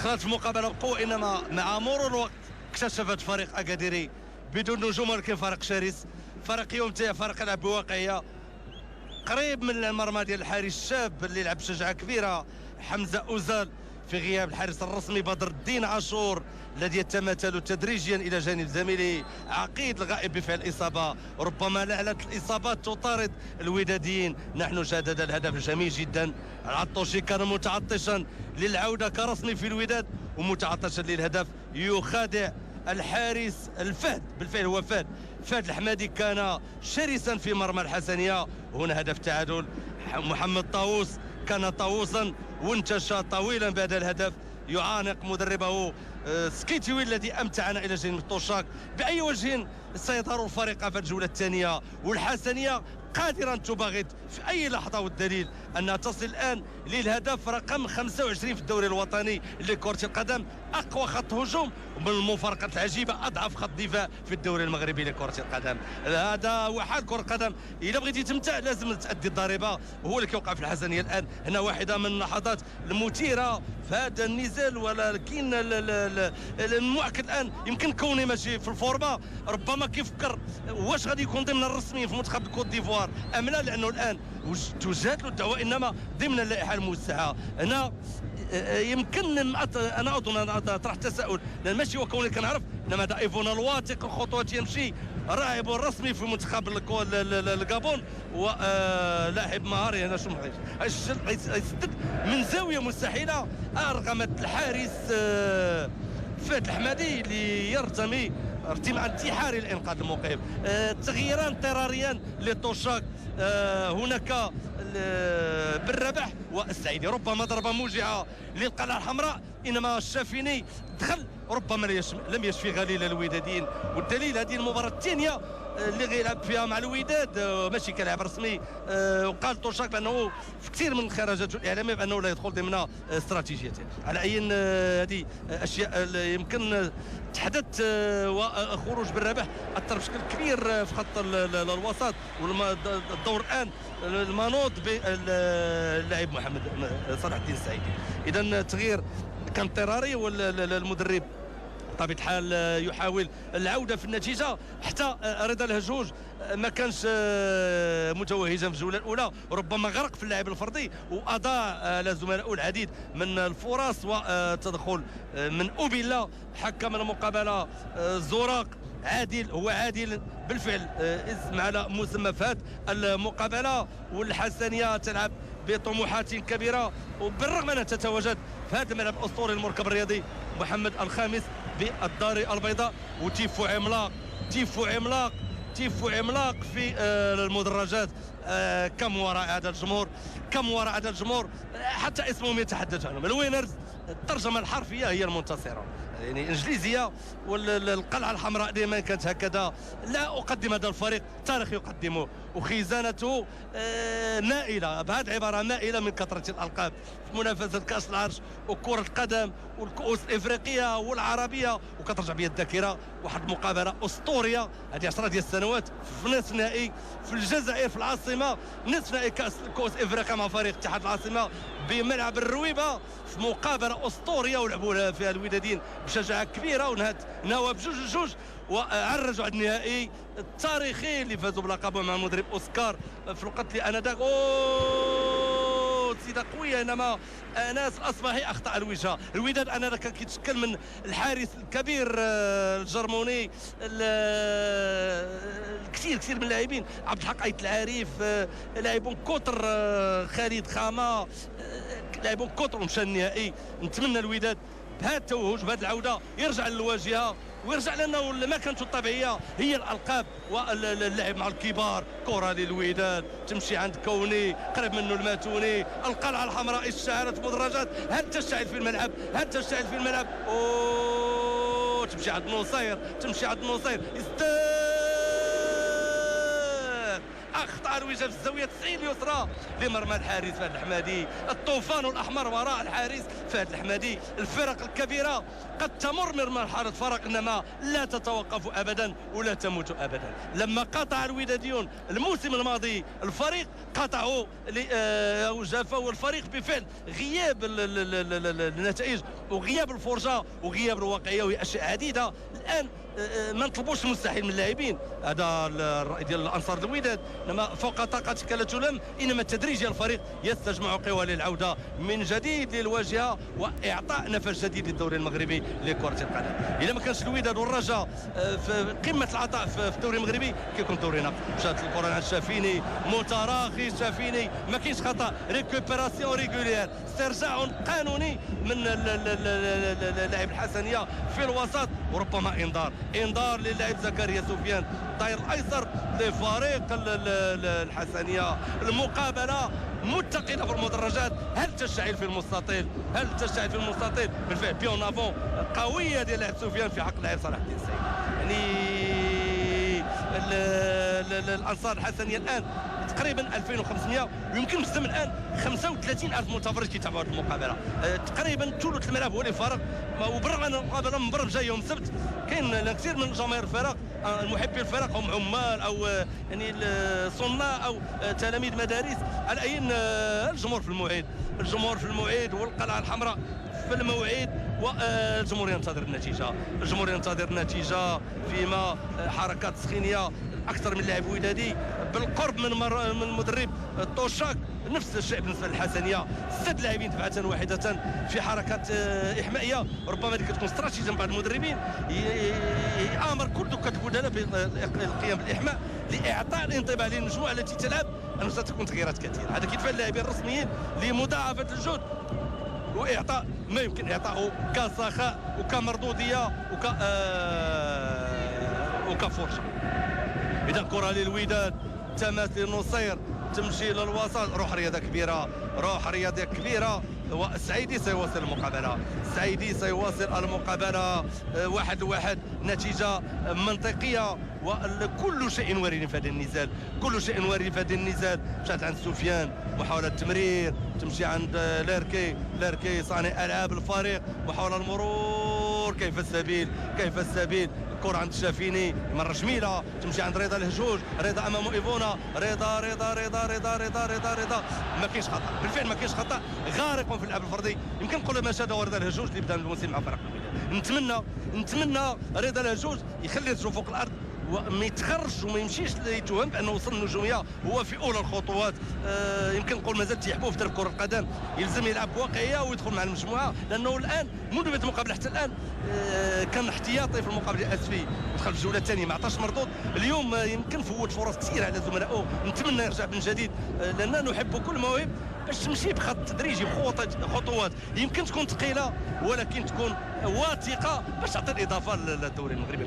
دخلت في مقابله بقوه، انما مع مرور الوقت اكتشفت فريق اكاديري بدون نجوم، ولكن فريق شرس، فريق يمتع، فريق يلعب بواقعيه قريب من المرمى ديال الحارس الشاب اللي لعب بشجاعه كبيره حمزه اوزال في غياب الحارس الرسمي بدر الدين عاشور الذي يتمثل تدريجيا الى جانب زميله عقيد الغائب بفعل اصابه، ربما لعنه الاصابات تطارد الوداديين. نحن شاهدنا الهدف الجميل جدا، العطوشي كان متعطشا للعوده كرسمي في الوداد ومتعطشا للهدف، يخادع الحارس الفهد، بالفعل هو فهد الحمادي كان شرسا في مرمى الحسنيه. هنا هدف تعادل، محمد طاووس كان طاووسا وانتشى طويلا بعد الهدف، يعانق مدربه سكيتيوي الذي امتعنا الى جانب الطوشاك. باي وجه سيظهر الفريق في الجوله الثانيه، والحسنيه قادرا تباغت في اي لحظه، والدليل انها تصل الان للهدف رقم 25 في الدوري الوطني لكره القدم، اقوى خط هجوم من المفارقه العجيبه اضعف خط دفاع في الدوري المغربي لكره القدم. هذا هو حال كره القدم، اذا بغيتي تمتع لازم تادي الضريبه، وهو اللي كيوقع في الحسنيه الان. هنا واحده من اللحظات المثيره في هذا النزال، ولكن المؤكد الان يمكن كوني ماشي في الفورمه، ربما كيفكر واش غادي يكون ضمن الرسميين في منتخب الكوت ديفوار ام لا، لانه الان توجهت له الدعوه انما ضمن اللائحه الموسعه. هنا يمكن انا اظن انا طرحت تساؤل، لان ماشي هو كوني كنعرف، انما هذا ايفون الواثق الخطوات يمشي راعب رسمي في منتخب الكابون ولاعب مهاري. هنا شو يسدد من زاويه مستحيله، ارغمت الحارس فهد الحمادي اللي يرتمي ارتماء انتحاري لانقاذ الموقف. تغييران اضطراريان للطوشاك، هناك بالربح والسعيدي، ربما ضربه موجعه للقلعه الحمراء، انما الشافيني دخل، ربما لم يشفي غليل الوداديين، والدليل هذه المباراه الثانيه اللي غيلعب فيها مع الوداد ماشي كلاعب رسمي، وقال طوشاك بانه في كثير من الخرجات الاعلاميه بانه لا يدخل ضمن استراتيجيته. على اي هذه اشياء يمكن تحدث، وخروج بالربح اثر بشكل كبير في خط الوسط، والدور الان المنوط باللاعب محمد صلاح الدين السعيدي. اذا التغيير كان اضطراري، والمدرب بطبيعه الحال يحاول العوده في النتيجه، حتى رضا الهجوج ما كانش متوهجا في الجوله الاولى، ربما غرق في اللعب الفردي واضاع على زملائه العديد من الفرص، وتدخل من اوبيلا حكم المقابله زوراق عادل، هو عادل بالفعل اسم على مسمى في هذه المقابله. والحسنيه تلعب بطموحات كبيره، وبالرغم انها تتواجد في هذا الملعب الاسطوري المركب الرياضي محمد الخامس بالدار البيضاء، وتيفو عملاق، تيفو عملاق في المدرجات. كم وراء هذا الجمهور، كم وراء هذا الجمهور، حتى اسمهم يتحدث عنهم. الوينرز الترجمه الحرفيه هي المنتصره، يعني انجليزيه، والقلعه الحمراء دائما كانت هكذا. لا اقدم هذا الفريق، تاريخ يقدمه، وخزانته مائله، بهذه العباره مائله من كثره الالقاب في منافسه كاس العرش وكره القدم والكؤوس الافريقيه والعربيه. وكترجع بيا الذاكره واحد المقابله اسطوريه هذه 10 ديال السنوات في نصف نهائي في الجزائر في العاصمه، نصف نهائي كؤوس افريقيا مع فريق اتحاد العاصمه بملعب الرويبه، في مقابله اسطوريه ولعبوا فيها الوداديين بشجاعه كبيره، ونهت نهوا بجوج، وعرجوا على النهائي التاريخي اللي فازوا بلقبهم مع المدرب اوسكار في الوقت اللي انذاك تسديده قويه، انما اناس الاصبحي اخطا الوجهه. الوداد انذاك كان كيتشكل من الحارس الكبير الجرموني، كثير من اللاعبين، عبد الحق ايت العارف، لاعبون كوتر، خالد خامه، لاعبون كوتر، ومشى النهائي. نتمنى الوداد بهذا التوهج بهذه العوده يرجع للواجهه، ويرجع لانه مكانته الطبيعيه هي الالقاب واللعب مع الكبار. كره للوداد تمشي عند كوني، قريب منه الماتوني، القلعه الحمراء اشتعلت مدرجات، هل تشتعل في الملعب، تمشي عند نصير، اخطا الوجه في الزاويه 90 اليسرى لمرمى الحارس فهد الحمادي. الطوفان الاحمر وراء الحارس فهد الحمادي. الفرق الكبيره قد تمر من مرحله فرق، انما لا تتوقف ابدا ولا تموت ابدا. لما قطع الوداديون الموسم الماضي الفريق قطعوا او جافوا الفريق بفعل غياب النتائج وغياب الفرجه وغياب الواقعيه وهي اشياء عديده. الان ما نطلبوش المستحيل من اللاعبين، هذا الراي ديال الانصار الوداد، انما فوق طاقتك لا تلام، انما تدريجيا الفريق يستجمع قوى للعوده من جديد للواجهه واعطاء نفس جديد للدوري المغربي لكره القدم. اذا ما كانش الوداد والرجاء في قمه العطاء في الدوري المغربي كيكون دوري ناقص. مشات الكره عند شافيني متراخي، شافيني ما كاينش خطا، ريكوبيراسيون ريغولير، استرجاع قانوني من اللاعب الحسنيه في الوسط، وربما انذار للاعب زكريا سفيان الظهير الايسر لفريق الحسنيه. المقابله متقنه في المدرجات، هل تشتعل في المستطيل؟ بالفعل بيون افون قويه ديال لاعب سفيان في حق لاعب صلاح الدين السيد. يعني الانصار الحسنيه الان تقريبا 2500 ويمكن مسلم الان 35,000 متفرج كيتابعوا هذه المقابله. تقريبا ثلث الملعب هو اللي فارغ، وبالرغم ان المقابله من برا جايه يوم السبت كاين كثير من جماهير الفرق محبي الفرق هم عمال او يعني صناع او تلاميذ مدارس. على اي الجمهور في الموعد والقلعه الحمراء في الموعد، والجمهور ينتظر النتيجه فيما حركات تسخينيه اكثر من لاعب ودادي بالقرب من المدرب توشاك. نفس الشيء بالنسبه للحسنيه، 6 لاعبين دفعه واحده في حركات احمائيه. ربما هذه كتكون استراتيجيه من بعض المدربين يامر كل دكه البدلاء بالقيام بالاحماء لاعطاء الانطباع للمجموعه التي تلعب انه ستكون تغييرات كثيره. هذا كيدفع اللاعبين الرسميين لمضاعفه الجهد واعطاء ما يمكن اعطائه كسخاء وكمردوديه وكفرصه. اذا كره للوداد، تماثيل النصير تمشي للوسط، روح رياضيه كبيره والسعيدي سيواصل المقابله 1-1، نتيجه منطقيه وكل شيء وارد في هذا النزال. مشات عند سفيان، محاوله تمرير تمشي عند ليركي صانع العاب الفريق، محاوله المرور، كيف السبيل الكره عند الشافيني، مره جميله تمشي عند رضا الهجوج، رضا امامه ايفونا، رضا ما كاينش خطا. بالفعل ما كاينش خطا، غارق في اللعب الفردي. يمكن نقول ما شاهده رضا الهجوج اللي بدا الموسم مع فريق الوداد. نتمنى رضا الهجوج يخلي رجله فوق الارض وما يتخرج وما يمشيش يتوهم بانه وصل النجوميه هو في اولى الخطوات. يمكن نقول مازال تيحبوه في كره القدم، يلزم يلعب بواقعيه ويدخل مع المجموعه، لانه الان منذ بدايه المقابله حتى الان كان احتياطي في المقابله الاسفي، دخل في الجوله الثانيه ما عطاش مردود. اليوم يمكن فوت فرص كثيره على زملائه، نتمنى يرجع من جديد لاننا نحب كل موهب باش تمشي بخط تدريجي بخطوات يمكن تكون ثقيله ولكن تكون واثقه باش تعطي الاضافه للدوري المغربي.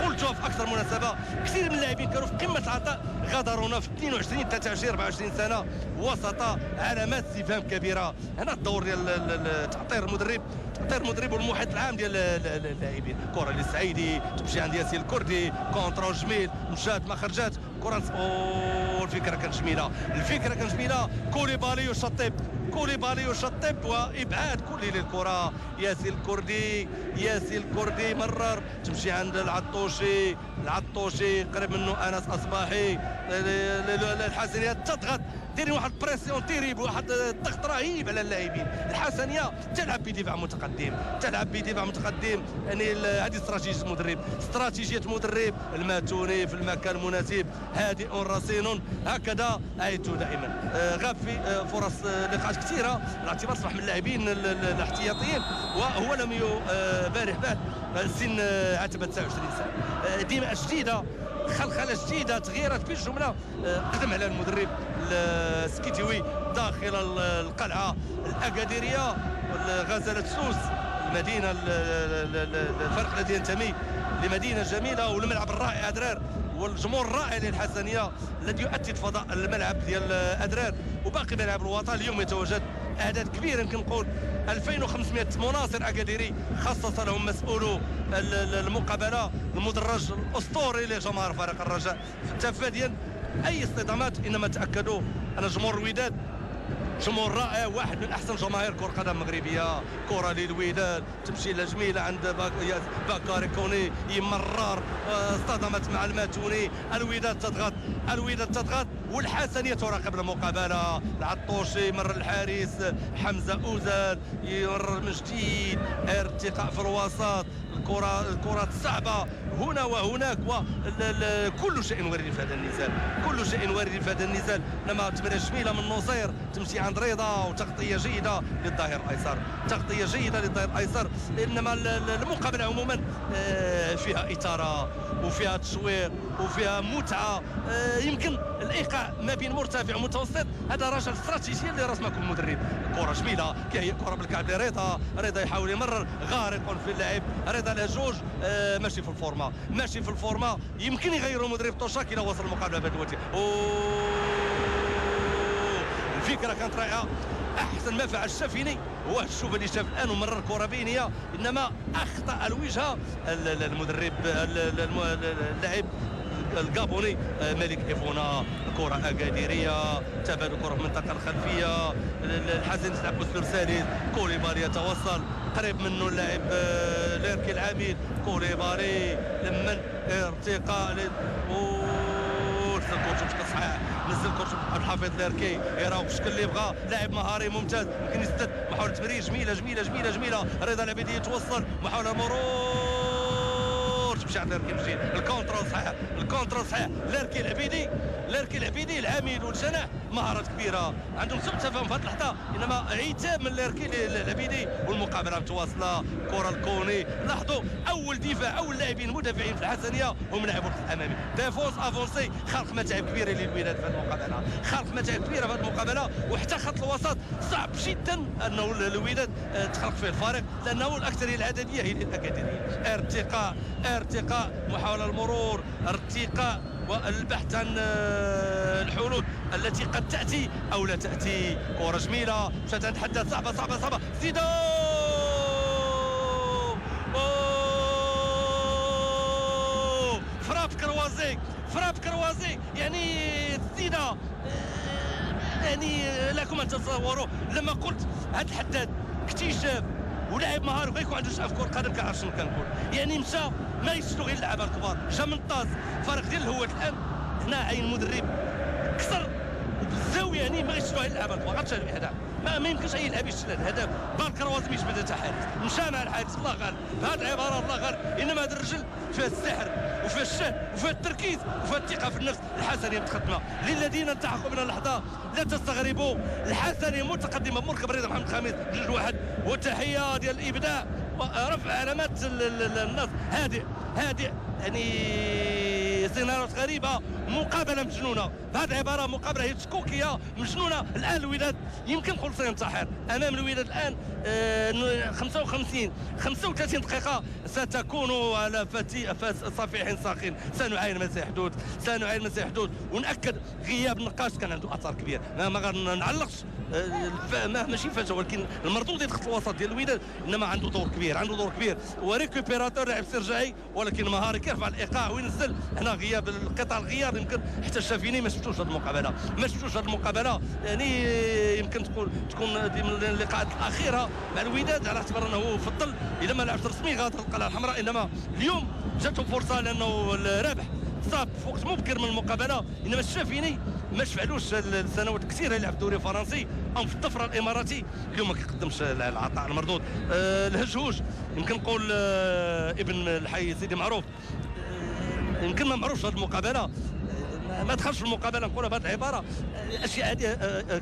قلتها في اكثر مناسبه، كثير من اللاعبين كانوا في قمه العطاء غادرونا في 22 23 24 سنه وسط علامات استفهام كبيره. هنا الدور ديال تحضير المدرب والمحيط العام ديال اللاعبين. كره للسعيدي تمشي عند ياسين الكردي، كونترول جميل، مشات ما خرجات، كره الفكره كانت جميله، كوليبالي يشطب وابعاد كلي للكره. ياسين الكردي مرر، تمشي عند العطوشي قريب منه انس اصباحي. الحسنيه تضغط، ديري واحد بريسيون تيريب، واحد الضغط رهيب على اللاعبين. الحسنيه تلعب بدفاع متقدم، يعني هذه استراتيجيه مدرب الماتوني في المكان المناسب، هادئ رصين، هكذا ايتو دائما. غاب في فرص لقاءات كثيره الاعتبار صبح من اللاعبين الاحتياطيين، وهو لم يبارح به سن عتبه 29 سنه. ديما جديده، خلخله جديده، تغييرات بالجمله قدم على المدرب السكيتيوي داخل القلعه الاكاديريه. غزاله سوس المدينه، الفريق الذي ينتمي لمدينه جميله والملعب الرائع ادرار والجمهور الرائع للحسنيه الذي يؤكد فضاء الملعب ديال ادرار وباقي ملاعب الوطن. اليوم يتواجد اعداد كبيره، يمكن نقول 2500 مناصر اكاديري خصص لهم مسؤولو المقابله المدرج الاسطوري لجماهير فريق الرجاء تفاديا اي اصطدامات. انما تاكدوا ان جمهور الوداد جمهور رائع، واحد من احسن جماهير كره قدم مغربيه. كره للوداد تمشي جميله عند باكاري كوني يمرر، اصطدمت مع الماتوني. الوداد تضغط، الوداد تضغط، والحسنيه تراقب المقابله. العطوشي مر الحارس حمزه اوزان يمرر من جديد، ارتقاء في الوسط، الكرات صعبه هنا وهناك، كل شيء وارد في هذا النزال، كل شيء وارد في هذا النزال. لما تمريره جميله من نصير تمشي عند رضا، وتغطيه جيده للظهير الايسر، تغطيه جيده للظهير الايسر. انما المقابله عموما فيها اثاره وفيها تشويق وفيها متعه. يمكن الايقاع ما بين مرتفع ومتوسط، هذا رجل استراتيجيه اللي رسمكم المدرب. كره جميله، هي كره بالكعب لرضا، رضا يحاول يمرر، غارق في اللعب رضا لجوج. ماشي في الفورما، ماشي في الفورما. يمكن يغيروا المدرب توشاك الى وصل المقابله بهذا الوجه. الفكره كانت رائعه، احسن ما فعل الشافيني هو الشوف اللي شاف الان ومرر كره بينيه، انما اخطا الوجهه المدرب اللاعب الغابوني ملك ايفونا. كره اكاديريه، تبادل كره في المنطقه الخلفيه، الحسن تلعب بوستر ثالث، كوليبالي يتوصل قريب منه اللاعب ليركي العميد. كوليبالي لمن ارتقاء نزل كورتو بشكل صحيح، نزل كورتو الحافظ ليركي يراو بشكل اللي بغا، لاعب مهاري ممتاز، يمكن يسدد. محاولة تمرير جميلة جميلة جميلة جميلة، رضا العبيدي يتوصل، محاولة مرور تمشي عند ليركي مجيد، الكونترول صحيح، الكونترول صحيح. ليركي العبيدي، ليركي العبيدي العميد والجناح مهارات كبيرة، عندهم سوء تفاهم في هذه اللحظة، انما عتاب من ليركي العبيدي، والمقابلة متواصلة. كرة الكوني، لاحظوا اول دفاع، اول لاعبين مدافعين في الحسنية هم لاعبو الخط الامامي، ديفونس افونسي، خلق متاعب كبيرة للوداد في هذه المقابلة، خلق متاعب كبيرة في هذه المقابلة. وحتى خط الوسط صعب جدا انه الوداد تخلق فيه الفارق، لانه الاكثرية العددية هي للاكاديمية. ارتقاء، محاولة المرور، ارتقاء، والبحث عن الحلول التي قد تأتي أو لا تأتي. كرة جميلة مشات عند حداد، صعبة صعبة صعبة، زيدو فراب كروازي، يعني زيدة، يعني لكم أن تتصوروا لما قلت هذا الحداد اكتشاف ولاعب مهاري وغيكون عنده شغف كره قدم، كنعرف شنو كنقول. يعني مشى ما يشتو غير اللعابه الكبار، جا من طاز فرق ديال الهوات. الان هنا عين المدرب كسر وبالزاويه، يعني ما يشتو غير اللعابه الكبار، غتشاهد بهذا ما يمكنش اي لاعب يشتغل الهدف. بالكروازي مش بدا حارس، مشى مع الحارس، الله غالب بهذه العباره، الله غالب. انما هذا الرجل فيه السحر وفيه الشهد وفيه التركيز وفيه الثقه في النفس. الحسنيه متقدمه، للذين التحقوا من اللحظه لا تستغربوا، الحسنيه متقدمه بمركب رضا محمد خميس 2-1. وتحيه ديال الابداع ورفع علامات النصر. هادئ يعني سيناريوهات غريبه، مقابله مجنونه بهذه العباره، مقابله هي تشكوكيه مجنونه. الان الوداد يمكن نقول سينتحر امام الوداد الان. 35 دقيقه ستكون على صفيح ساخن. سنعاين ما سيحدث، ونأكد غياب النقاش كان عنده اثر كبير. ما غنعلقش ماشي فاجأة، ولكن المردود ديال خط الوسط ديال الوداد انما عنده دور كبير، وريكوبيراتور لاعب استرجاعي، ولكن مهاري كيرفع الايقاع وينزل. هنا غياب قطع الغيار، يمكن حتى الشافيني ما شفتوش هذه المقابله، يعني يمكن تكون من اللقاءات الاخيره مع الوداد، على اعتبار انه فضل اذا ما لعبش رسمي غادر القلعه الحمراء. انما اليوم جاتهم فرصه لانه الرابح صاب في وقت مبكر من المقابله، انما الشافيني ما شفعلوش السنوات كثيره يلعب في الدوري الفرنسي او في الطفره الاماراتي، اليوم ما كيقدمش العطاء المردود. الهجهوج يمكن نقول ابن الحي سيدي معروف، يمكن ما معروفش هذه المقابله، ما دخلش في المقابله، نقولها بهذه العباره. الاشياء هذه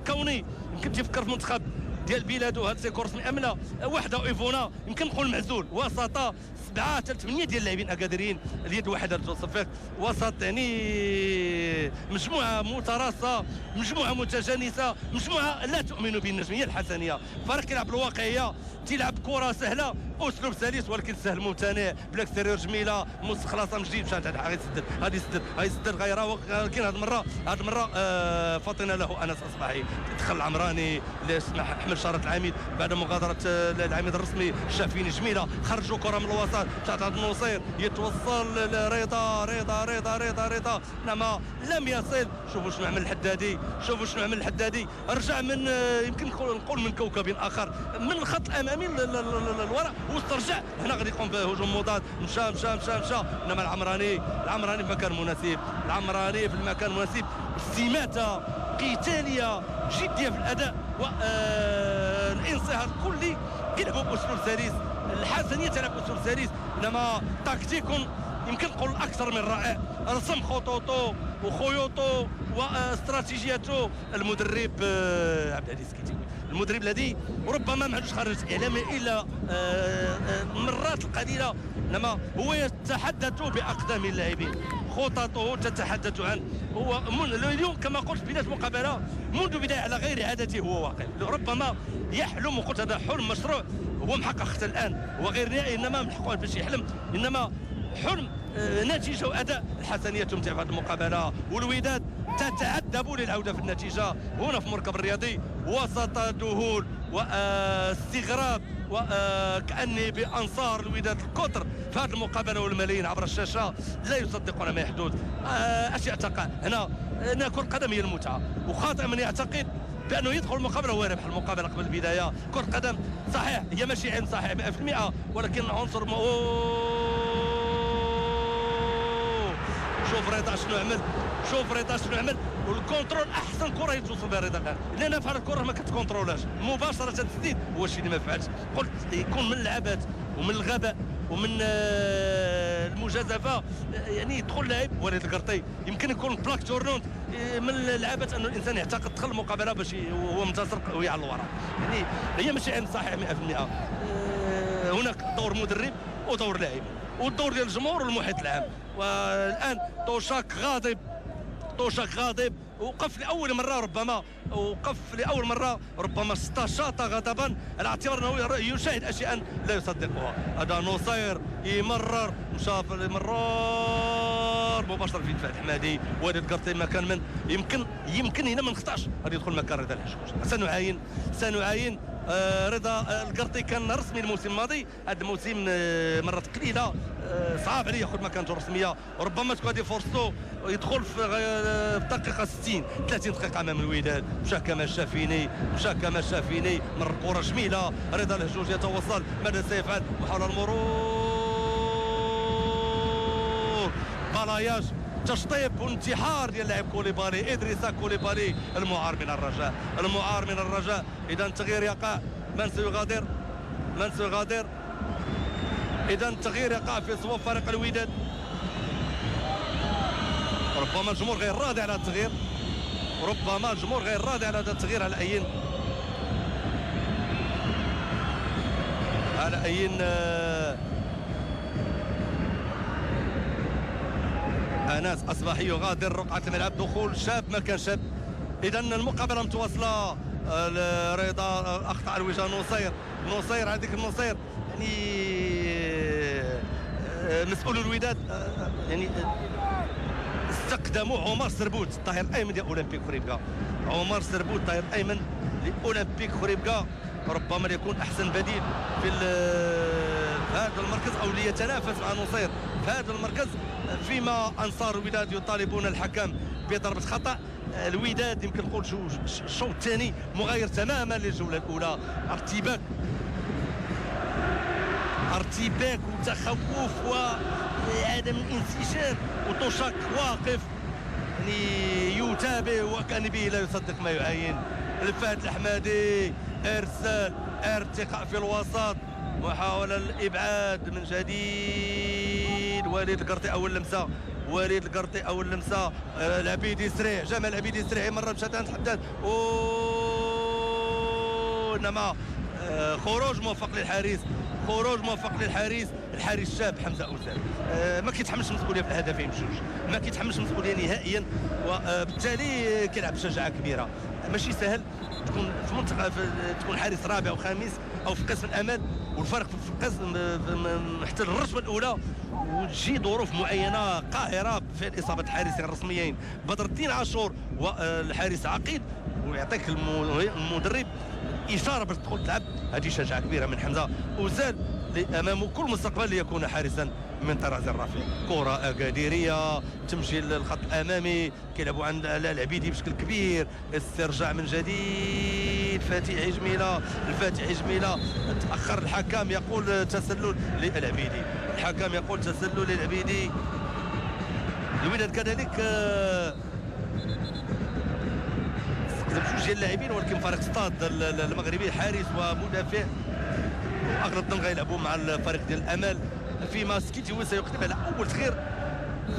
كوني يمكن تفكر في منتخب ديال بلاده، هاد سيكورس مأمنه وحده ايفونا، يمكن نقول معزول وسطه 7 حتى 8 ديال اللاعبين اكاديريين، اليد واحده للصفاق وسط، يعني مجموعه متراصه، مجموعه متجانسه، مجموعه لا تؤمن بالنجميه الحسنيه. فريق كيلعب بالواقعيه، تيلعب كره سهله، اسلوب سلس ولكن سهل ممتنع، بالاكستيريور جميله، مستخلصه من جديد، مشات غادي يسدد غيره. ولكن هذه المره فطن له انس اصبحي، دخل العمراني اللي اسمه احمد استشاره العميد بعد مغادره العميد الرسمي الشافيني جميله، خرجوا كره من الوسط تحت النصير، يتوصل لرضا رضا رضا رضا رضا انما لم يصل. شوفوا شنو عمل الحدادي، شوفوا شنو عمل الحدادي، رجع من يمكن نقول من كوكب اخر، من الخط الامامي للوراء واسترجع. هنا غادي يقوم بهجوم مضاد، مشى مشى مشى مشى، انما العمراني في مكان مناسب، العمراني في المكان المناسب، استماتة قتالية جدية في الأداء والانصهار الكلي. يلعبوا بأسلوب سلس، الحسنية تلعب بأسلوب سلس، إنما تكتيك يمكن نقول أكثر من رائع، رسم خطوطه وخيوطه واستراتيجيته المدرب عبد العزيز كيتيوي، المدرب الذي ربما ما عندوش خارج اعلامي الا المرات القليله، انما هو يتحدث باقدام اللاعبين، خططه تتحدث عن هو اليوم كما قلت بدايه المقابله منذ بدايه على غير عادته هو واقع، ربما يحلم، وقلت هذا حلم مشروع هو محقق حتى الان، هو غير نهائي، انما من حقه باش يحلم، انما حلم نتيجه واداء. الحسنيه تمتع في هذه المقابله، والوداد تتعذب للعوده في النتيجه هنا في المركب الرياضي، وسط ذهول واستغراب وكأني بأنصار الوداد الكثر في هذه المقابله والملايين عبر الشاشه لا يصدقون ما يحدث. اشياء تقع هنا كرة القدم هي المتعه، وخاطئ من يعتقد بانه يدخل المقابله وهو ربح المقابله قبل البدايه. كرة القدم صحيح هي ماشي عين صحيح 100%، ولكن عنصر شوف رضا شنو عمل، شوف رضا شنو عمل، والكونترول احسن كره يتوصل بها رضا الان، لان في هذه الكره ما كتكونترولاش مباشره تسديد، هو الشيء اللي ما فعلش. قلت يكون من اللعبات ومن الغباء ومن المجازفه، يعني يدخل لاعب وليد القرطي يمكن يكون بلاك تورنونت من اللعبات انه الانسان يعتقد دخل المقابله باش هو منتصر وهي على الوراء، يعني هي ماشي عين صحيح 100%. هناك دور مدرب ودور لاعب والدور ديال الجمهور والمحيط العام، والان توشاك غاضب وقف لاول مره ربما استشاط غضبا على اعتبار انه يشاهد اشياء لا يصدقها. هذا نصير يمرر، مشى مرار مباشره في دفاع الحمادي، وليد القرطي مكان من يمكن هنا ما نخطاش، غادي يدخل مكان رضا الحشوش. سنعاين رضا القرطي كان رسمي الموسم الماضي، هذا الموسم مرات قليله صعب عليه ياخذ مكانته الرسميه، ربما تكون هذه فرصته يدخل في الدقيقه 60 30 دقيقه امام الوداد. مشى كما الشافيني مر كره جميله، رضا الهجوج يتوصل، ماذا سيفعل؟ محاوله المرور، بلاياج، تشطيب وانتحار ديال لاعب كوليبالي، ادريسا كوليبالي، المعار من الرجاء. اذا التغيير يقع، من سيغادر، اذا التغيير يقع في صفوف فريق الوداد. ربما الجمهور غير راضي على التغيير، على هذا التغيير. على أي أناس أصبح يغادر رقعة الملعب، دخول شاب مكان شاب. إذا المقابلة متواصلة، رضا أخطأ الوجه نصير هذيك النصير، يعني مسؤول الوداد يعني استقدموا عمر سربوت الطاهر الايمن ديال اولمبيك خريبكا، لاولمبيك خريبكا، ربما يكون احسن بديل في هذا المركز، او ليتنافس مع نصير في هذا المركز، فيما انصار الوداد يطالبون الحكم بضربه خطا. الوداد يمكن نقول الشوط الثاني مغاير تماما للجوله الاولى، ارتباك وتخوف وعدم الانسجام، وتوشاك واقف يعني يتابع وكان به لا يصدق ما يعاين. الفهد الحمادي ارسال، ارتقاء في الوسط، محاولة الابعاد من جديد، وليد القرطي اول لمسة، العبيدي سريع، جمال العبيدي سريع، مرة مشات عند حداد، انما خروج موفق للحارس، الحارس الشاب حمزه اوزان ما كيتحملش مسؤوليه في الهدفين بجوج، ما كيتحملش مسؤوليه نهائيا، وبالتالي كيلعب بشجاعه كبيره. ماشي سهل تكون في منطقه تكون حارس رابع وخامس او في قسم الامان، والفرق في القسم حتى الرتبه الاولى، وتجي ظروف معينه قاهره في اصابه الحارسين الرسميين بدر الدين عاشور والحارس عقيد، ويعطيك المدرب اشاره باش تدخل تلعب. هذه شجاعه كبيره من حمزه، وزال امامه كل مستقبل ليكون حارسا من طراز الرفيع. كره اكاديريه تمشي للخط الامامي، كيلعبوا عند العبيدي بشكل كبير، استرجاع من جديد فتيحي جميله. الفاتحي جميله، تاخر الحكم يقول تسلل للعبيدي، الحكم يقول تسلل للعبيدي. الوداد كذلك بجوج ديال اللاعبين، ولكن فريق ستاد المغربي حارس ومدافع، واغلب غيلعبوا مع الفريق ديال الامل. فيما سكيتيوي سيقدم على اول تغيير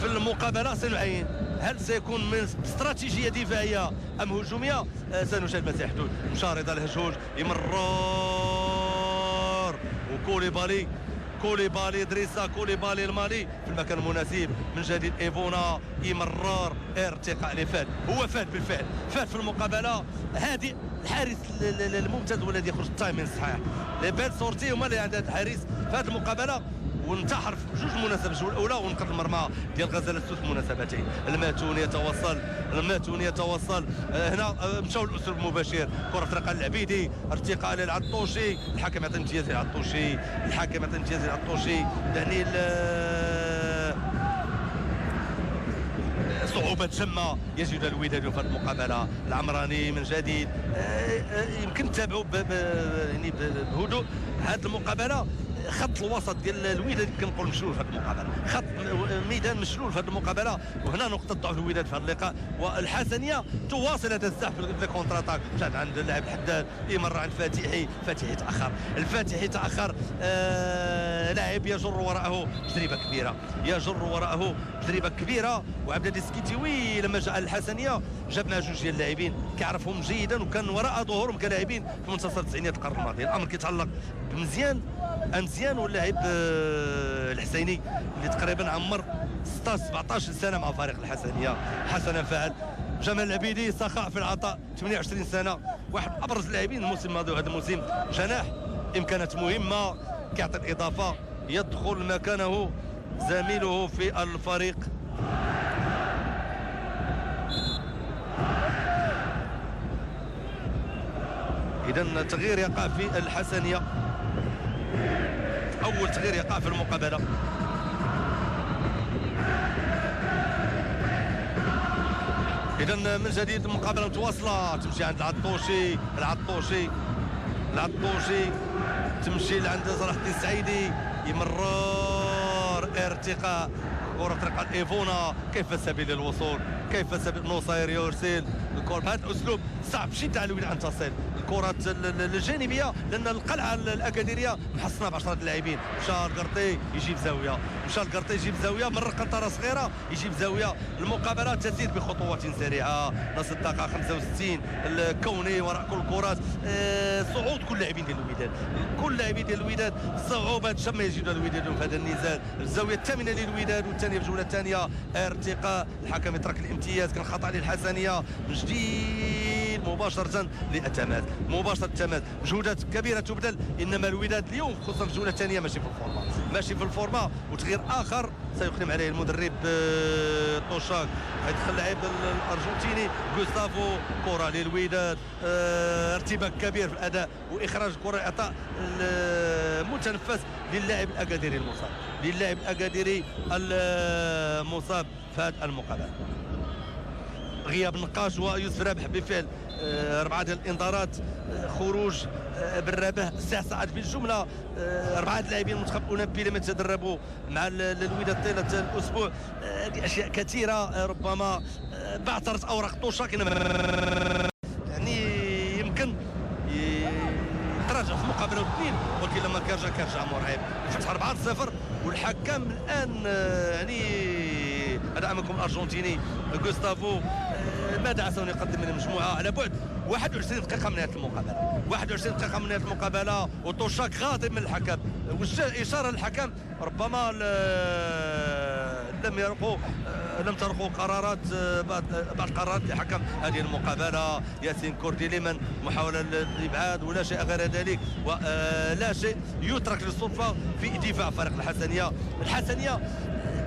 في المقابله سنعين هل سيكون من استراتيجيه دفاعيه ام هجوميه. سنشاهد ما سيحدث. مشى رضا الهجوج يمرر، وكوليبالي دريسا كوليبالي المالي في المكان المناسب من جديد. ايفونا يمرر، ارتقاء لفات، هو فات بالفعل، فات في المقابله. هادئ الحارس الممتاز والذي يخرج التايمين صحيح. لي بيل سورتي هما اللي عند هذا الحارس في هذه المقابله، وانتحر في جوج مناسبات، الجوله الاولى ونقذ المرمى ديال غزاله السوس مناسبتين. الماتون يتوصل هنا مشاو الاسلوب المباشر، كره في طريقه العبيدي، ارتقاء للعطوشي، الحكم يعطي امتياز للعطوشي، يعني صعوبة جمة يجد الوداد في المقابلة. العمراني من جديد، يمكن نتابعوا يعني بهدوء هذه المقابلة. خط الوسط ديال الوداد يمكن نقول مشلول في هذه المقابله، خط الميدان مشلول في هذه المقابله، وهنا نقطه ضعف الوداد في هذا اللقاء. والحسنيه تواصل هذا الزحف في الكونتر اتاك، مشات عند اللاعب الحداد، يمر عند الفاتحي تاخر، لاعب يجر وراءه تجربه كبيره، وعبد العزيز سكيتيوي لما جاء الحسنيه جاب مع جوج ديال اللاعبين كيعرفهم جيدا، وكان وراء ظهورهم كلاعبين في منتصف التسعينيات القرن الماضي. الامر كيتعلق بمزيان واللاعب الحسيني اللي تقريبا عمر 16 17 سنه مع فريق الحسنيه. حسنا فعل. جمال العبيدي سخاء في العطاء، 28 سنه، واحد من ابرز اللاعبين الموسم الماضي وهذا الموسم. جناح، امكانات مهمه، كيعطي الاضافه، يدخل مكانه زميله في الفريق. اذا تغيير يقع في الحسنيه، اول تغيير يقع في المقابله. اذا من جديد المقابله متواصله، تمشي عند العطوشي تمشي لعند صلاح الدين السعيدي، يمرر، ارتقاء، كره طريقه الايفونا، كيف سبيل الوصول، نصير يرسل الكره بهذا الاسلوب صعب شدة على الوداد ان تصل الكرات الجانبيه، لان القلعه الاكاديريه محصنه ب10 لاعبين. مشى القرطي يجيب زاويه، مرر قنطره صغيره يجيب زاويه. المقابله تسير بخطوات سريعه، نص الدقيقه 65 الكوني وراء كل الكرات. صعود كل لاعبين ديال الوداد، صعوبه شم يجد الوداد في هذا النزال. الزاويه الثامنه للوداد والثانيه في الجوله الثانيه، ارتقاء، الحكم يترك الامتياز، كان خطا للحسنيه من جديد مباشره للتماس، مجهودات كبيره تبذل، انما الوداد اليوم خصوصا في الجوله الثانيه ماشي في الفورما. وتغيير اخر سيقدم عليه المدرب طوشاك، يدخل اللاعب الارجنتيني غوستافو. كره للوداد، ارتباك كبير في الاداء واخراج كره، اعطاء المتنفس للاعب الاكاديري المصاب في هذه المقابله. غياب النقاش ويوسف رابح بالفعل، 4 ديال الانذارات، خروج بالرباه 9 ساعات بالجمله. 4 لاعبين المنتخب الاولمبي لم يتدربوا مع الوداد طيله الاسبوع. هذه اشياء كثيره، ربما بعثرت اوراق طوشاك يعني يمكن يتراجع في مقابله واثنين، ولكن لما كيرجع مرعب. الفتح 4-0 والحكم الان يعني هذا امامكم الارجنتيني غوستافو. ماذا عسى ان يقدم من المجموعه على بعد 21 دقيقه من نهايه المقابله، وطوشاك غاضب من الحكم، وجه اشاره للحكم، ربما لم ترقوا قرارات بعض قرارات الحكم هذه المقابله. ياسين كردي لمن محاوله للابعاد ولا شيء غير ذلك، ولا شيء يترك للصدفه في دفاع فريق الحسنيه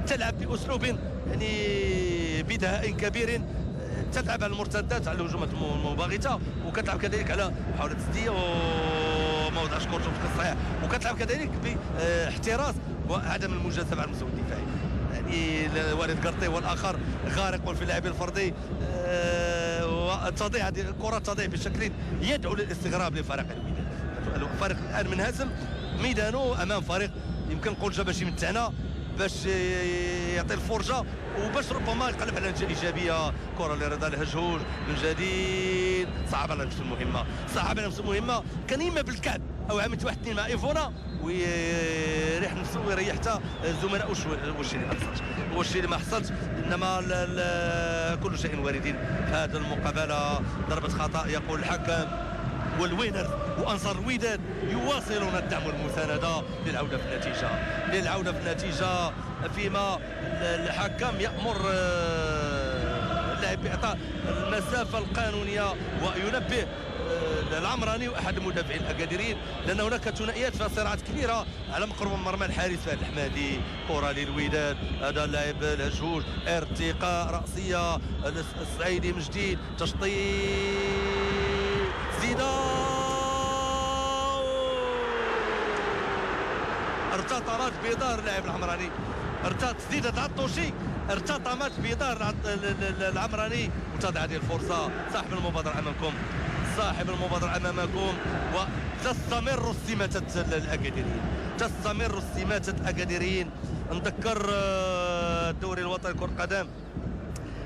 تلعب باسلوب يعني بدهاء كبير، تتلعب على المرتدات على الهجمات المباغته، وكتلعب كذلك على محاولة تسدية وموضع شكور في الصحيح، وكتلعب كذلك باحتراس وعدم المجازفة على المستوى الدفاعي. يعني والد قرطي والاخر غارق في اللعب الفردي، وتضيع هذه الكره تضيع بشكل يدعو للاستغراب لفريق الوداد. الفريق الان منهزم ميدانه امام فريق يمكن نقول جاب شي متعنا باش يعطي الفرجه وباش ربما يقلب على نتيجه ايجابيه. كره لرضا الهجهوج من جديد، صعب على نفس المهمه، صعب على نفس المهمه، كان اما بالكعب او عملت واحد اثنين مع ايفونا ويريح نفسه ويريح حتى الزملاء. واش اللي ما حصلش، واش اللي ما حصلش، انما كل شيء وارد في هذه المقابله. ضربه خطا يقول الحكم، والوينرز وانصار الوداد يواصلون الدعم والمسانده للعوده في النتيجه، فيما الحكم يامر اللاعب باعطاء المسافه القانونيه وينبه العمراني واحد المدافعين الاكاديريين، لان هناك ثنائيات فيها صراعات كبيره على مقرب من مرمى الحارس فهد الحمادي. كره للوداد، هذا اللاعب الهجهوج، ارتقاء راسيه الصعيدي من جديد، تشطيب زيدان، ارتطمت بإدار اللاعب العمراني، تسديده الطوشي ارتطمت بإدار العمراني، وتضع هذه الفرصه. صاحب المبادرة أمامكم، وتستمر السماتة الأكاديريين. نذكر الدوري الوطني لكرة القدم،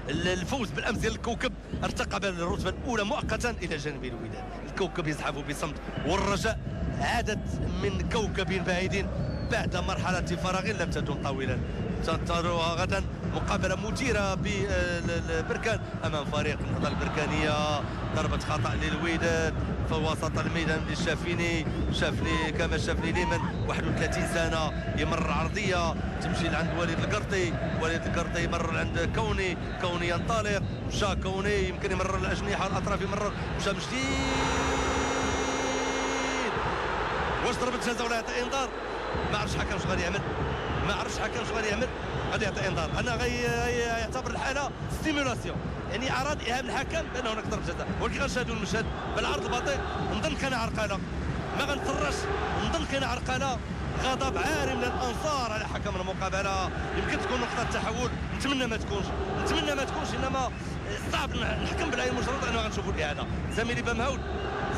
الفوز بالامس ديال الكوكب ارتقى بالرتبه الاولى مؤقتا الى جانب الوداد. الكوكب يزحف بصمت، والرجاء عادت من كوكب بعيد بعد مرحله فراغ لم تدم طويلا. تنتظرها غدا مقابله مثيره بالبركان امام فريق النهضه البركانيه. ضربه خطا للوداد في وسط الميدان للشافيني، شافني كما شافني ليمن 31 سنه، يمر عرضيه تمشي لعند وليد القرطي يمر عند كوني ينطلق، مشى كوني يمكن يمرر الاجنحه الاطراف، يمرر مشى من جديد. واش ضربه جزاء ولا يعطي انذار؟ ما عرفش الحكم اش غادي يعمل، غادي يعطي انذار. انا يعتبر الحاله ستيمولاسيون، يعني اراد ايهام الحكم بان هناك ضربه جزاء، ولكن غنشاهدوا المشهد بالعرض البطيء. نظن كان عرقله، ما غنتفرجش، نظن كان عرقله. غضب عاري من الانصار على حكم المقابله، يمكن تكون نقطه تحول، نتمنى ما تكونش، انما صعب نحكم بالعين المجرده انه غنشوفوا الاعاده.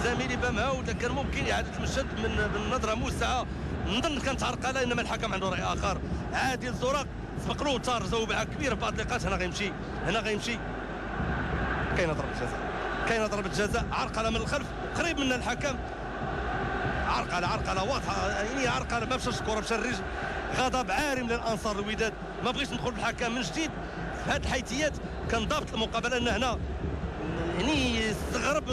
زميلي بمهاود كان ممكن اعاده المشهد من نظره موسعه. نظن كانت عرقله، انما الحكم عنده راي اخر. عادل زرق سبق له طار زوبعه كبيره في بعض اللقاءات، هنا غيمشي. كاينه ضربه جزاء، عرقله من الخلف قريب من الحكم، عرقله واضحه، يعني عرقله ما مشاش الكره مشى الرجل. غضب عاري من الانصار الوداد، ما بغيتش ندخل بالحكم من جديد في هذه الحيثيات. كان ضابط المقابله ان هنا يعني استغرب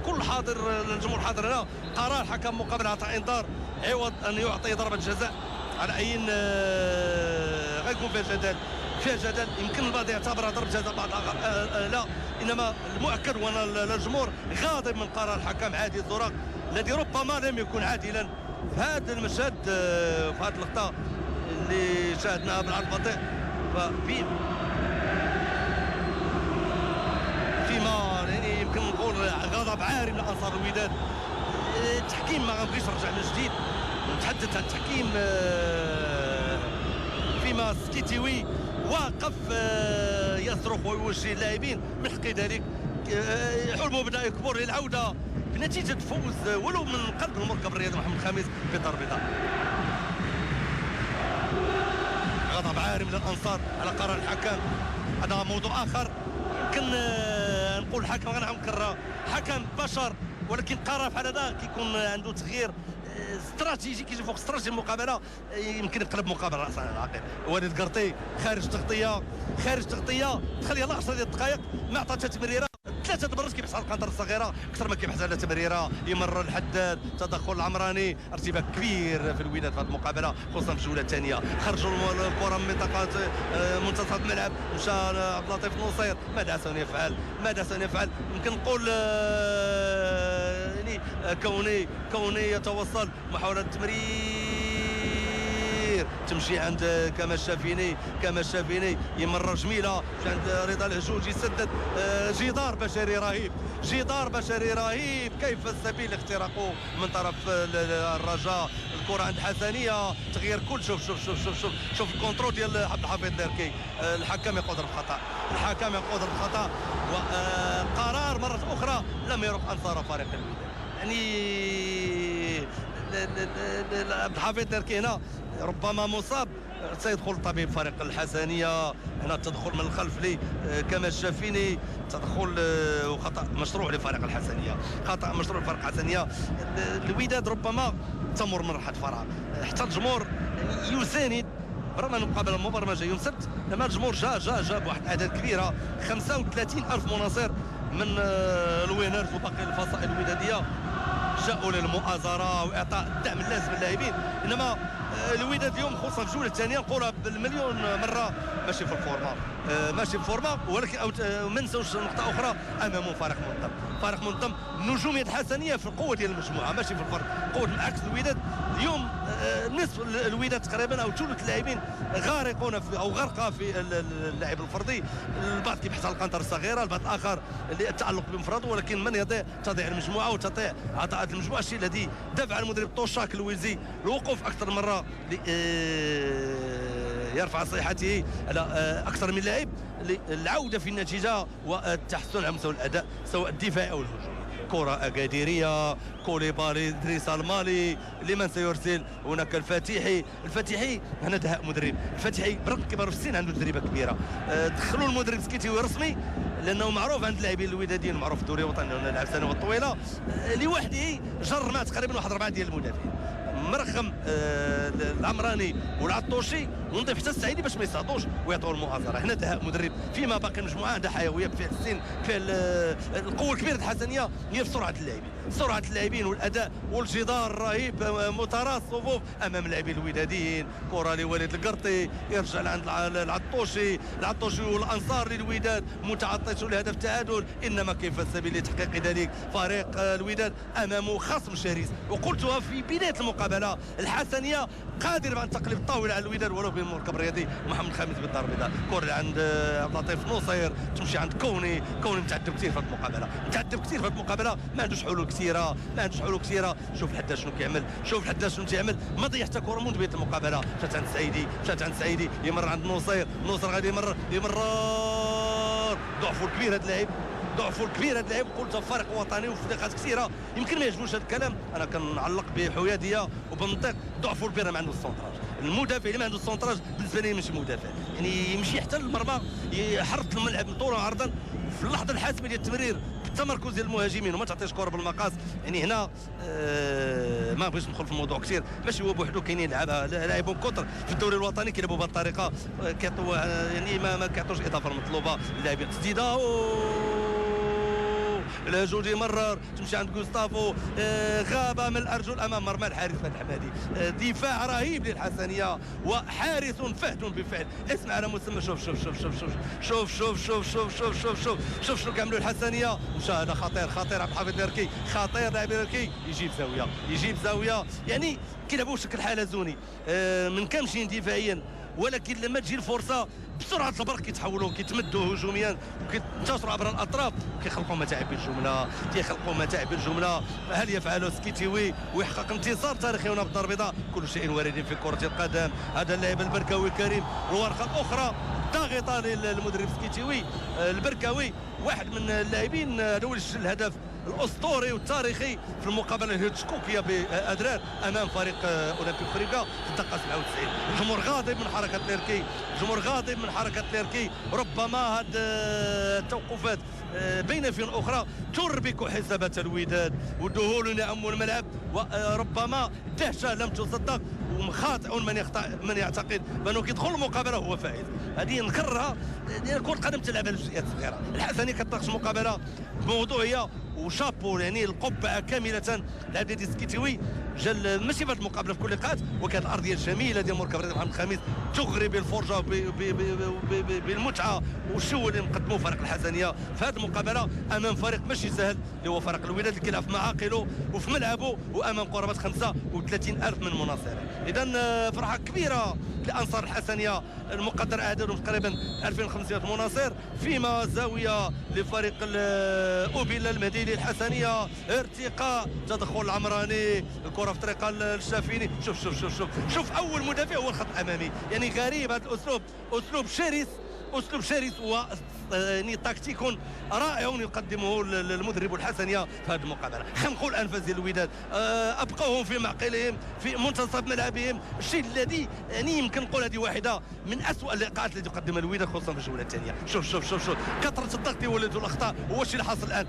كل حاضر، الجمهور الحاضر هنا. قرار حكم مقابله عطى انذار عوض ان يعطي ضربه جزاء، على اي غيكون فيها جدل. يمكن البعض يعتبرها ضربه جزاء، بعض لا، انما المؤكد وان الجمهور غاضب من قرار الحكم عادل الزرق الذي ربما لم يكن عادلا في هذا المشهد، في هذه اللقطه اللي شاهدناها بالعرض البطيء. فيما يعني يمكن نقول غضب عاري من انصار الوداد. التحكيم ما غنبغيش نرجع من جديد، نتحدث عن التحكيم. فيما سكيتيوي واقف يصرخ ويوجه اللاعبين من حق ذلك، حلمه بدا يكبر للعوده بنتيجه فوز ولو من قلب المركب الرياضي محمد الخامس بضربه. غضب عاري من الانصار على قرار الحكم. هذا موضوع اخر، يمكن نقول الحكم غنعاود نكررها، حكم بشر، ولكن قرار بحال هذا كيكون عنده تغيير استراتيجي، كيجي فوق استراتيجي المقابله، يمكن يقلب مقابله راسا العقيل. وليد القرطي خارج تغطيه، دخل يلاه 10 ديال الدقائق، ما عطاتها تمريره، 3 المرات كيبحث على القنطره الصغيره اكثر ما كيبحث على تمريره. يمرر الحداد، تدخل العمراني، ارتباك كبير في الوداد في هذه المقابله خصوصا في الجوله الثانيه. خرجوا الكره من منطقه منتصف الملعب، مشى عبد اللطيف نصير، ماذا سنفعل؟ يمكن نقول كوني يتوصل، محاولة تمرير تمشي عند كمال الشافيني يمرر جميله عند رضا الهجوج يسدد جدار بشري رهيب كيف السبيل اختراقه من طرف الرجاء. الكره عند حسنيه تغيير كل شوف الكونترول ديال عبد الحفيظ ديركي. الحكم يقود بالخطا وقرار مرة أخرى لم يرق أنصار فريق الوداد. يعني عبد الحفيظ ديركي هنا ربما مصاب، سيدخل الطبيب فريق الحسنيه. هنا التدخل من الخلف كمال الشافيني، تدخل وخطا مشروع لفريق الحسنيه، الوداد ربما تمر من مرحله فراغ، حتى الجمهور يساند رغم المقابله المبرمجه يوم السبت. لما الجمهور جا بواحد الاعداد كبيره 35,000 مناصر من الوينرز وباقي الفصائل الوداديه جاءوا للمؤازره واعطاء الدعم اللازم للاعبين. انما الوداد اليوم خصوصا في الجوله الثانيه نقولها بالمليون مره ماشي في الفورمه، ولكن ما نساوش نقطه اخرى امامه فريق منظم. النجوميه الحسنيه في القوه ديال المجموعه ماشي في الفرق، قوه بالعكس. الوداد اليوم نصف الوداد تقريبا او ثلث اللاعبين غارقون او غرقه في اللعب الفردي. البعض كيبحث على القنطره الصغيره، البعض الاخر اللي التعلق بمفرده، ولكن من تضيع المجموعه وتضيع عطاءات المجموعه، الشيء الذي دفع المدرب طوشاك الويلزي الوقوف اكثر مره يرفع صيحته على اكثر من لاعب للعوده في النتيجه والتحسن على مستوى الاداء سواء الدفاعي او الهجومي. كره اكاديريه، كوليبالي، ادريس المالي لمن سيرسل. هناك الفاتحي هنا دهاء مدرب. الفاتحي برغم كبر في السن عنده تجربه كبيره، دخلوا المدرب سكيتيوي رسمي لانه معروف عند اللاعبين الوداديين، معروف في الدوري الوطني انه لعب سنوات طويله لوحده، جر مع تقريبا واحد 4 ديال المدافعين، مرخم العمراني والعطوشي، ونضيف حتى السعيدي باش ما يصعدوش ويعطوا المؤازره. هنا دهاء مدرب فيما باقي المجموعه عندها حيويه بفعل السن، بفعل القوه الكبيره الحسنيه هي في سرعه اللاعبين والاداء والجدار الرهيب متراص صفوف امام اللاعبين الوداديين. كره لوليد القرطي يرجع لعند العطوشي والانصار للوداد متعطش لهدف التعادل، انما كيف السبيل لتحقيق ذلك؟ فريق الوداد امامه خصم شرس، وقلتها في بدايه المقابله الحسنيه قادر على تقلب الطاوله على الوداد ولو بالمركب الرياضي محمد خامس بالضربه البيضاء. كره عند عبد اللطيف نصير تمشي عند كوني متعذب كثير في هذه المقابله، ما عندوش حلول كثيره. شوف الحداد شنو تيعمل، ما ضيع حتى كره منذ بدايه المقابله. مشات عند سعيدي يمر عند نصير غادي يمرر ضعفه الكبير هذا اللاعب. قلت فرق وطني وفي نقاط كثيره يمكن ما يعجبوش هذا الكلام، انا كنعلق بحياديه وبالمنطق. ضعفه الكبير ما عنده السونتراج، المدافع اللي ما عنده السونتراج بالنسبه لي ماشي مدافع، يعني يمشي حتى للمرمى يحرك الملعب طولا وعرضا في اللحظه الحاسمه ديال التمرير بالتمركز ديال المهاجمين وما تعطيش كره بالمقاس. يعني هنا ما بغيتش ندخل في الموضوع كثير، ماشي هو بوحدو، كاينين لاعبون كثر في الدوري الوطني كيلعبوا بهذه الطريقه، كيعطوا يعني ما كيعطوش الاضافه المطلوبه للاعبين. تسديده الهجوم يمرر تمشي عند غوستافو، غابه من الارجل امام مرمى الحارس فتح حمادي. دفاع رهيب للحسنيه وحارس فهد بالفعل. اسمع على مسمى. شوف شنو كيعملوا الحسنيه. مشاهده خطير عبد الحفيظ ديركي، لاعب ديركي يجيب زاويه يعني كيلعبوا بشكل حلزوني، من كامشين دفاعيا، ولكن لما تجي الفرصه بسرعه البرق كيتحولوا كيتمدوا هجوميا وكينتشروا عبر الاطراف وكيخلقوا متاعب بالجمله. هل يفعل سكيتيوي ويحقق انتصار تاريخي هنا بالدار البيضاء؟ كل شيء وارد في كره القدم. هذا اللاعب البركاوي كريم، الورقه الاخرى ضاغطه للمدرب سكيتيوي. البركاوي واحد من اللاعبين هذا الهدف الاسطوري والتاريخي في المقابله الهيتشكوكيه بادرار امام فريق اولمبيك افريقيا في الدقه 97. الجمهور غاضب من حركه ليركي. ربما هذه التوقفات بين فين اخرى تربك حسابات الوداد والذهول يعم الملعب، وربما دهشه لم تصدق، ومخاطئ من يعتقد بانه كيدخل المقابله هو فائز. هذه نكررها، كره القدم تلعب على الجزئيات الصغيره. الحسني كتناقش المقابله بموضوعيه وشابو، يعني القبعه كامله لعبد سكيتيوي. جا ماشي في هذه المقابله في كل اللقاءات، وكانت الارضيه الجميله ديال مركب الرياضي محمد خميس تغري بالفرجه بالمتعه والشو اللي مقدموه فريق الحسنيه في هذه المقابله امام فريق ماشي سهل اللي هو فريق الوداد اللي كيلعب في معاقله وفي ملعبه وامام قرابه 35,000 من مناصره. اذا فرحه كبيره لانصار الحسنيه المقدر اعدادهم تقريبا 2500 مناصر، فيما زاويه لفريق اوبيلا المهدي الحسنيه، ارتقاء تدخل العمراني، الكره في طريقه الشافيني. شوف شوف شوف شوف شوف اول مدافع هو الخط الامامي. يعني غريب هذا الاسلوب، اسلوب شرس، اسلوب شرس و يعني تكتيك رائع يقدمه المدرب الحسنيه في هذه المقابله. خنقوا الانفاس ديال الوداد، ابقوهم في معقلهم في منتصف ملعبهم، الشيء الذي يعني يمكن نقول هذه واحده من اسوء اللقاءات التي يقدمها الوداد خصوصا في الجوله الثانيه. شوف شوف شوف شوف كثره الضغط يولدوا الاخطاء، هو الشيء اللي حاصل الان.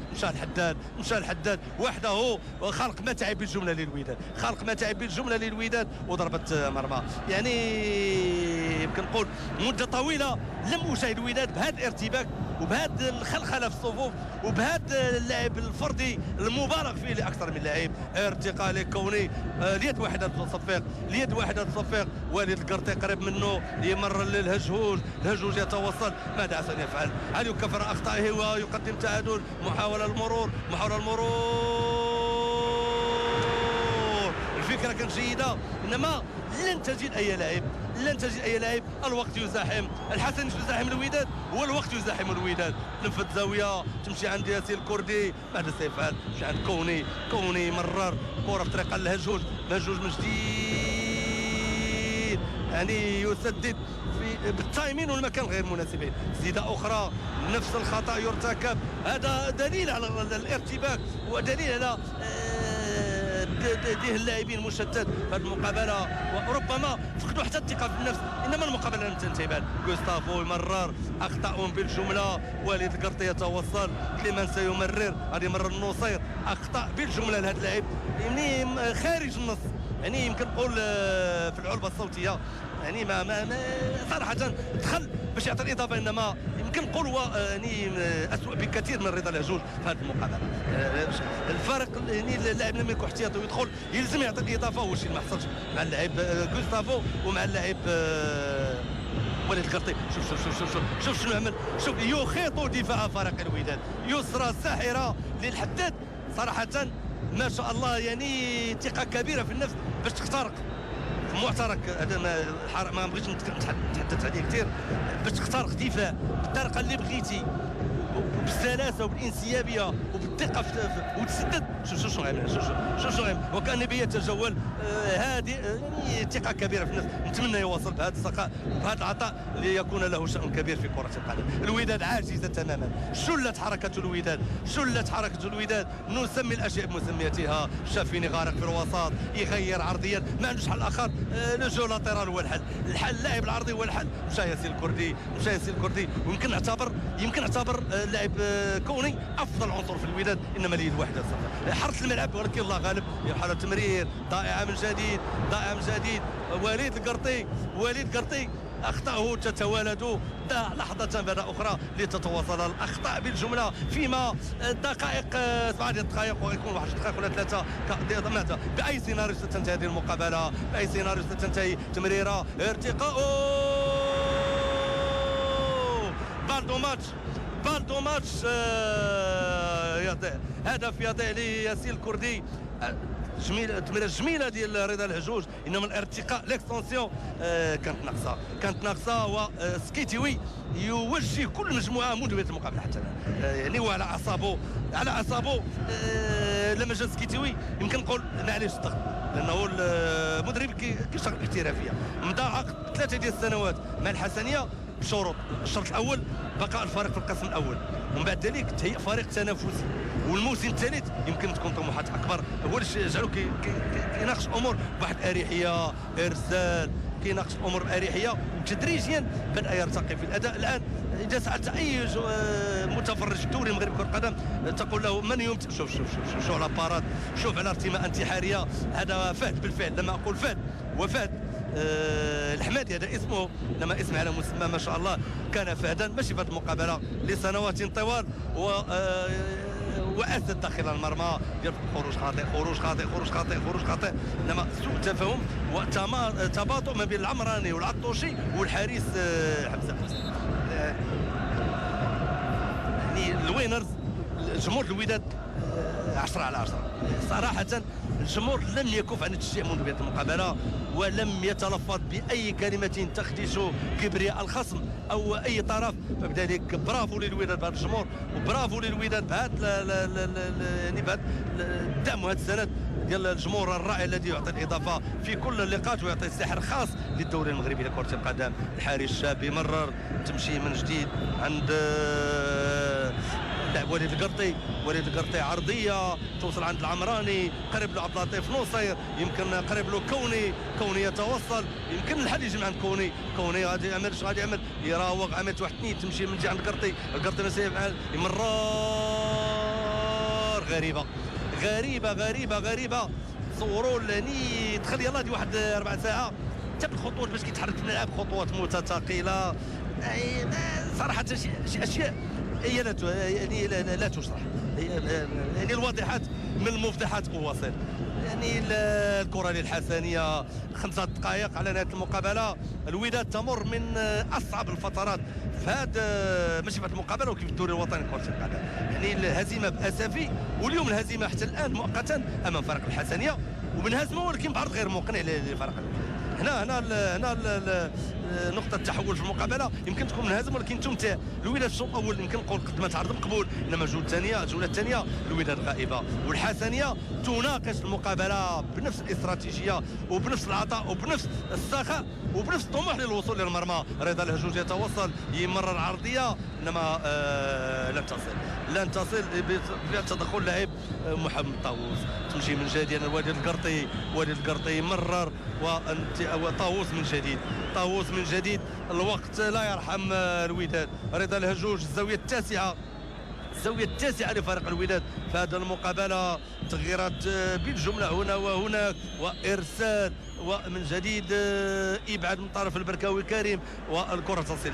مشى الحداد وحده هو خلق متاعب بالجمله للوداد، خلق متاعب بالجمله للوداد وضربه مرمى. يعني يمكن نقول مده طويله لم اشاهد الوداد بهذا الارتباك وبهذا الخلخله في الصفوف وبهذا اللعب الفردي المبالغ فيه لاكثر من لاعب. ارتقاء لكوني اليد واحده تصفق، اليد واحده تصفق، وليد القرطي قريب منه يمر للهجوج، الهجوج يتوصل، ماذا عسى ان يفعل؟ هل يكفر اخطائه ويقدم تعادل؟ محاوله المرور، الفكره كانت جيده انما لن تجد اي لاعب، الوقت يزاحم، الحسن يزاحم الوداد والوقت يزاحم الوداد. نفذ زاويه تمشي عند ياسين الكردي، ماذا سيفعل؟ تمشي عند كوني مرر كره في طريق الهجوج من جديد، يعني يسدد في بالتايمين والمكان غير مناسبين. زياده اخرى نفس الخطا يرتكب، هذا دليل على الارتباك ودليل على ديه اللاعبين مشتت في هذه المقابله، وربما فقدوا حتى الثقه في النفس. انما المقابله لم تنتهي بعد. غوستافو يمرر، اخطاء بالجمله، وليد القرطي يتوصل، كليمان سيمرر، غادي يمرر النصير، اخطاء بالجمله لهذا اللاعب يعني خارج النص. يعني يمكن نقول في العلبه الصوتيه يعني ما صراحه دخل باش يعطي الاضافه، انما يمكن نقول هو يعني اسوء بكثير من رضا الهجوج في هذه المقابله. الفارق يعني اللاعب لما يكون احتياطي ويدخل يلزم يعطي الاضافه، هو الشيء اللي ما حصلش مع اللاعب غوستافو ومع اللاعب وليد القرطي. شوف شنو عمل، شوف يخيط دفاع فريق الوداد، يسرى ساحره للحداد صراحه ما شاء الله، يعني ثقه كبيره في النفس باش تخترق معترك. هذا ما بغيتش نتحدث عليه كثير، باش تخترق دفاع بالطريقه اللي بغيتي وبالسلاسه وبالانسيابيه وبالثقه وتسدد. شو غير وكان بيتجول هذه يعني ثقه كبيره في النفس. نتمنى يواصل بهذا السخاء وبهذا العطاء ليكون له شأن كبير في كره القدم. الوداد عاجزه تماما، شلت حركه الوداد، نسمي الاشياء بمسمياتها. الشافيني غارق في الوسط، يغير عرضيا، ما عندوش حل اخر، لو لاترال هو الحل، اللاعب العرضي هو الحل. مشى ياسين الكردي ويمكن نعتبر اللاعب كوني افضل عنصر في الوداد، انما اليد واحده صفر حرس الملعب، ولكن الله غالب. يحاول التمرير ضائعه من جديد. وليد القرطي اخطاؤه تتوالد لحظه بعد اخرى لتتواصل الاخطاء بالجمله، فيما دقائق 7 دقائق ويكون 1 دقائق ولا 3 ماذا باي سيناريو ستنتهي هذه المقابله، باي سيناريو ستنتهي؟ تمريره، ارتقاء، بالدو ماتش هدف يضيع لياسين الكردي. التمريره الجميله ديال رضا الهجوج، انما الارتقاء ليكستونسيون كانت ناقصه وسكيتيوي يوجه كل مجموعه منذ بدايه المقابله حتى الان. يعني هو على اعصابه لما جا سكيتيوي يمكن نقول معليش الضغط، لانه المدرب كيشتغل باحترافيه، مضى عقد 3 ديال السنوات مع الحسنيه بشروط. الشرط الاول بقاء الفريق في القسم الاول، ومن بعد ذلك تهيئ فريق تنافسي، والموسم الثالث يمكن تكون طموحات اكبر. هو اللي يجعلو كيناقش الامور بواحد الاريحيه، ارسال، كيناقش الامور باريحيه وتدريجيا بدا يرتقي في الاداء. الان اذا سالت اي متفرج في الدوري المغربي كره القدم تقول له من يمتع، شوف على بارات، شوف على ارتماء انتحاريه. هذا فهد بالفعل، لما اقول فهد وفهد الحمادي هذا اسمه، انما اسم على مسمى ما شاء الله. كان فهدا ماشي في هذه المقابله لسنوات طوال واسد داخل المرمى، ديال خروج خاطئ، انما سوء تفاهم وتباطؤ ما بين العمراني والعطوشي والحارس حمزه. يعني الوينرز جمهور الوداد 10 على 10 صراحه. الجمهور لم يكف عن التشجيع منذ بدايه المقابله، ولم يتلفظ باي كلمه تخدش كبرياء الخصم او اي طرف. فبذلك برافو للوداد بهذا الجمهور، وبرافو للوداد بهذا يعني بهذا الدعم وهذا السند ديال الجمهور الرائع الذي يعطي الاضافه في كل اللقاءات ويعطي سحر خاص للدوري المغربي لكره القدم. الحارس الشاب يمرر، تمشي من جديد عند لاعب وليد القرطي، وليد القرطي عرضيه توصل عند العمراني، قرب له عبد اللطيف نصير، يمكن قرب له كوني يتوصل، يمكن الحل يجي من عند كوني غادي يعمل اش غادي يعمل، يراوغ عملت واحد اثنين، تمشي من جهه عند القرطي ما يفعل، يمرر غريبه صوروا لاني دخل يلاه دي واحد 4 ساعات تبقى خطوات باش كيتحرك في الملعب، خطوات متثقله صراحه شي اشياء هي لا تشرح، يعني الواضحات من المفضحات اواصل. يعني الكره للحسنيه 5 دقائق على نهايه المقابله. الوداد تمر من اصعب الفترات في هذا ماشي في هذه المقابله وكيف الدوري الوطني لكره القدم. يعني الهزيمه باسفي، واليوم الهزيمه حتى الان مؤقتا امام فريق الحسنيه، وبنهزمه ولكن بعرض غير مقنع لفريق. هنا نقطة تحول في المقابلة، يمكن تكون منهزم ولكن تمتع. الوداد الشوط الأول يمكن نقول قدمت عرض مقبول، إنما الجولة الثانية الوداد غائبة، والحسنية تناقش المقابلة بنفس الاستراتيجية وبنفس العطاء وبنفس السخاء وبنفس الطموح للوصول للمرمى. رضا الهجوج يتوصل، يمرر عرضية، إنما لن تصل بتدخل لاعب محمد طاووس. تمشي من جديد وليد القرطي يمرر، وطاووس من جديد. الوقت لا يرحم الوداد. رضا الهجوج الزاويه التاسعه لفريق الوداد في هذه المقابله. تغييرات بالجمله هنا وهناك، وارسال ومن جديد ابعاد من طرف البركاوي كريم، والكره تصل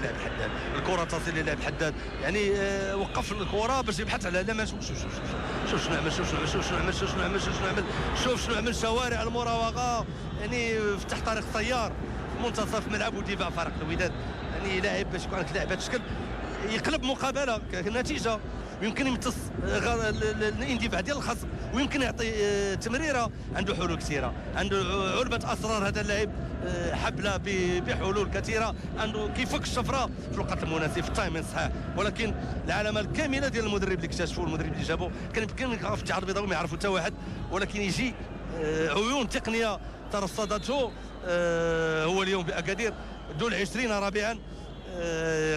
للاعب حداد. يعني وقف الكره باش يبحث على لمس. شوف شنو عمل شوارع المراوغه، يعني فتح طريق طيار منتصف ملعب ودفاع فريق الوداد. يعني لاعب باش يكون عندك لاعب بهذا الشكل يقلب مقابله كنتيجه، ويمكن يمتص الاندفاع ديال الخصم، ويمكن يعطي تمريره. عنده حلول كثيره، عنده علبه اسرار هذا اللاعب، حبله بحلول كثيره، عنده كيفك الشفره في الوقت المناسب في التايمين الصحيح. ولكن العلامه الكامله ديال المدرب اللي اكتشفوه، المدرب اللي جابوه، كان يمكن يقف في التعرض البيضاوي ما يعرفوا حتى واحد، ولكن يجي عيون تقنيه ترصدته هو اليوم باكادير دول 20 رابعا.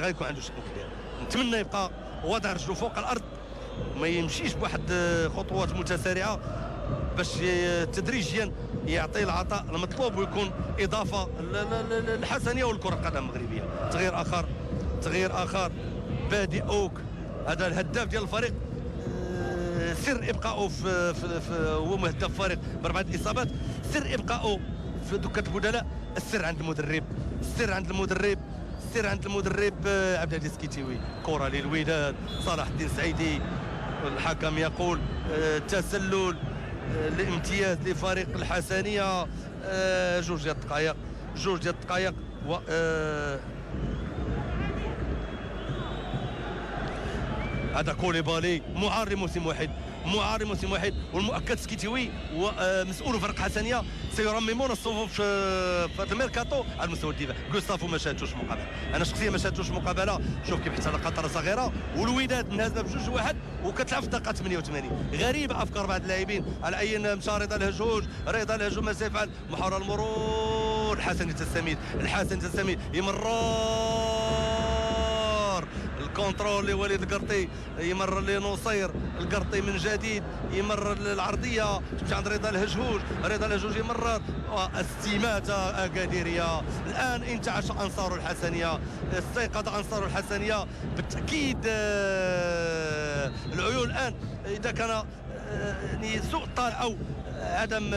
غيكون عنده شكل كبير. نتمنى يبقى وضع رجله فوق الارض وما يمشيش بواحد خطوات متسارعه باش تدريجيا يعطي العطاء المطلوب ويكون اضافه للحسنيه والكره القدم المغربيه. تغيير اخر بادي اوك، هذا الهداف ديال الفريق، سر ابقائه هو مهدف الفريق ب4 اصابات. سر ابقائه في دكه البدلاء، السر عند المدرب عبد العزيز كيتيوي. كره للوداد، صلاح الدين سعيدي، الحكم يقول تسلل لامتياز لفريق الحسنيه. جوج ديال الدقائق و هذا كوليبالي معار لموسم واحد، والمؤكد سكيتيوي ومسؤول فريق حسنيه سيرممون الصفوف في الميركاتو على المستوى الدفاعي. غوستافو ما شاهدتوش المقابله، انا شخصيا ما شاهدتوش المقابله. شوف كيف حتى قطره صغيره والوداد منهزمه ب2-1 وكتلعب في الدقه 88. غريبه افكار بعض اللاعبين. على اي مشى رضا الهجوج ما سيفعل محاوله المرور. الحسن تستميد يمرر الكونترول لوليد القرطي، يمرر لنصير القرطي من جديد، يمرر العرضيه تمشي عند رضا الهجوج يمرر، واستماته اكاديريه. الان انتعش انصار الحسنيه، استيقظ انصار الحسنيه بالتاكيد. العيون الان اذا كان يعني سوء الطالع او عدم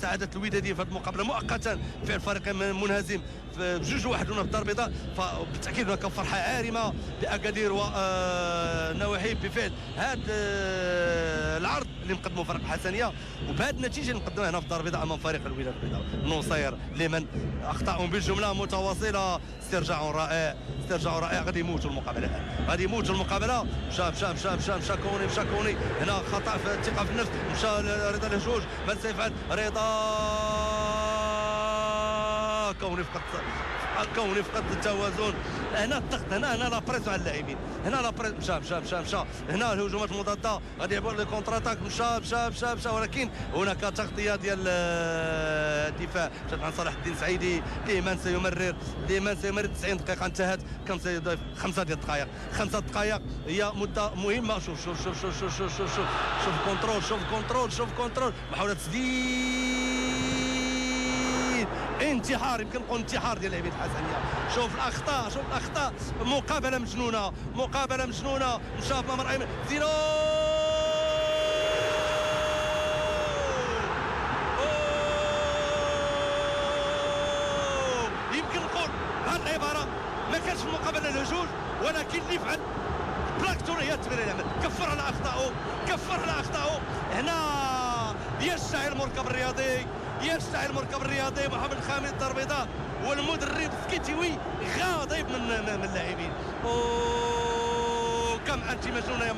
سعاده الوداديه في هذه المقابله مؤقتا في الفريق منهزم ب2-1 هنا في الدار البيضاء، فبالتاكيد هناك فرحه عارمه باكادير ونواحي بفعل هذا العرض اللي مقدمه فريق الحسنيه وبهذه النتيجه اللي مقدمها هنا في الدار البيضاء امام فريق الوداد البيضاء. نصير لمن اخطاء بالجمله متواصله، استرجاع رائع غادي يموتوا المقابله. مشى كوني هنا خطا في الثقه في النفس، مشى رضا الهجوج جوج. ماذا سيفعل رضا؟ كوني فقد التوازن. هنا الضغط، هنا لا بريس على اللاعبين، هنا لا بريس. مشى هنا الهجومات المضاده غادي يلعبوا لي كونتر اتاك. مشى ولكن هناك تغطيه ديال الدفاع جات عن صلاح الدين سعيدي. لمن سيمرر 90 دقيقه انتهت. كان سيضيف 5 دقائق. 5 دقائق هي مده مهمه. شوف كونترول محاوله تسديد، انتحار، يمكن نقول انتحار ديال لاعبين الحسنيه. شوف الاخطاء، مقابله مجنونه. مشى في مرمى ايمن زيرو. يمكن نقول هذه العباره ما كانش في المقابله لجوج، ولكن اللي فعل بلاكتور هي التمرير العمل. كفر على اخطائه. هنا يشتعل المركب الرياضي محمد الخامس الدار البيضاء والمدرب سكيتيوي غاضب من اللاعبين. كم انت مجنونه يا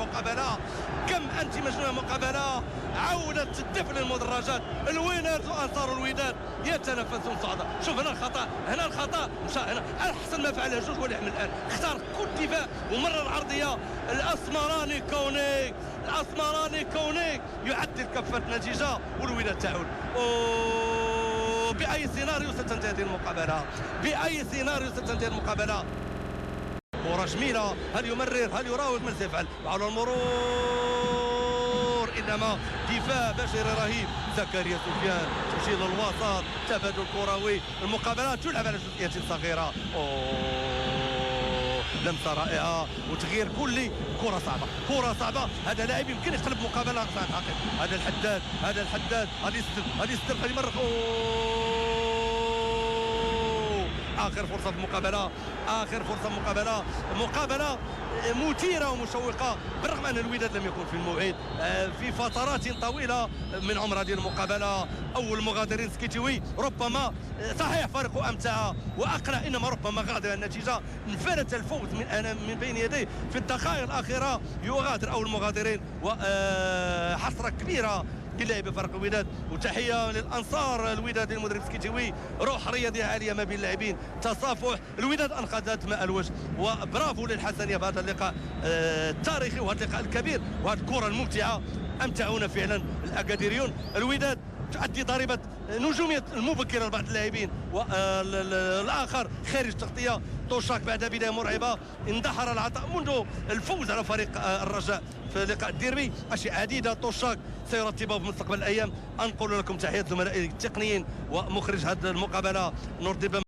مقابله. عوده الدفن للمدرجات. الوينرز وانصار الوداد يتنافسون صعدا. شوف هنا الخطا مشى هنا احسن ما فعله جوج هو اللي يعمل الان. اختار كل دفاع ومرر العرضيه. الاسمراني كوني يعدل كفه النتيجه والوداد تعود. بأي سيناريو ستنتهي المقابله؟ كرة جميلة، هل يمرر؟ هل يراوغ؟ من سيفعل؟ على المرور، إنما دفاع بشري رهيب. زكريا سفيان تمشي للوسط، تبادل كروي، المقابلة تلعب على جزئيات صغيرة. لمسة رائعة وتغيير كلي. كرة صعبة. هذا لاعب يمكن يقلب مقابلة حقيقة. هذا الحداد غادي يستر غادي يمرق. آخر فرصة في مقابلة مثيرة ومشوقة، بالرغم أن الوداد لم يكن في الموعد في فترات طويلة من عمر هذه المقابلة. أول مغادرين سكيتيوي ربما صحيح فريقه أمتع وأقنع، إنما ربما غادر النتيجة. انفلت الفوز من بين يديه في الدقائق الأخيرة. يغادر أول المغادرين وحسرة كبيرة للاعبي فريق الوداد. وتحيه للانصار الوداد للمدرب سكيتيوي. روح رياضيه عاليه ما بين اللاعبين، تصافح. الوداد انقذت ماء الوجه، وبرافو للحسنيه بهذا اللقاء التاريخي وهذا اللقاء الكبير وهذه الكره الممتعه. امتعونا فعلا الاكاديريون. الوداد تؤدي ضريبه نجوميه المبكره لبعض اللاعبين، والاخر خارج تغطيه. توشاك بعد بدايه مرعبه، اندحر العطاء منذ الفوز على فريق الرجاء في لقاء الديربي. اشياء عديده توشاك سيرتبها في مستقبل الايام. انقل لكم تحيات زملائي التقنيين ومخرج هذه المقابله نور الدين.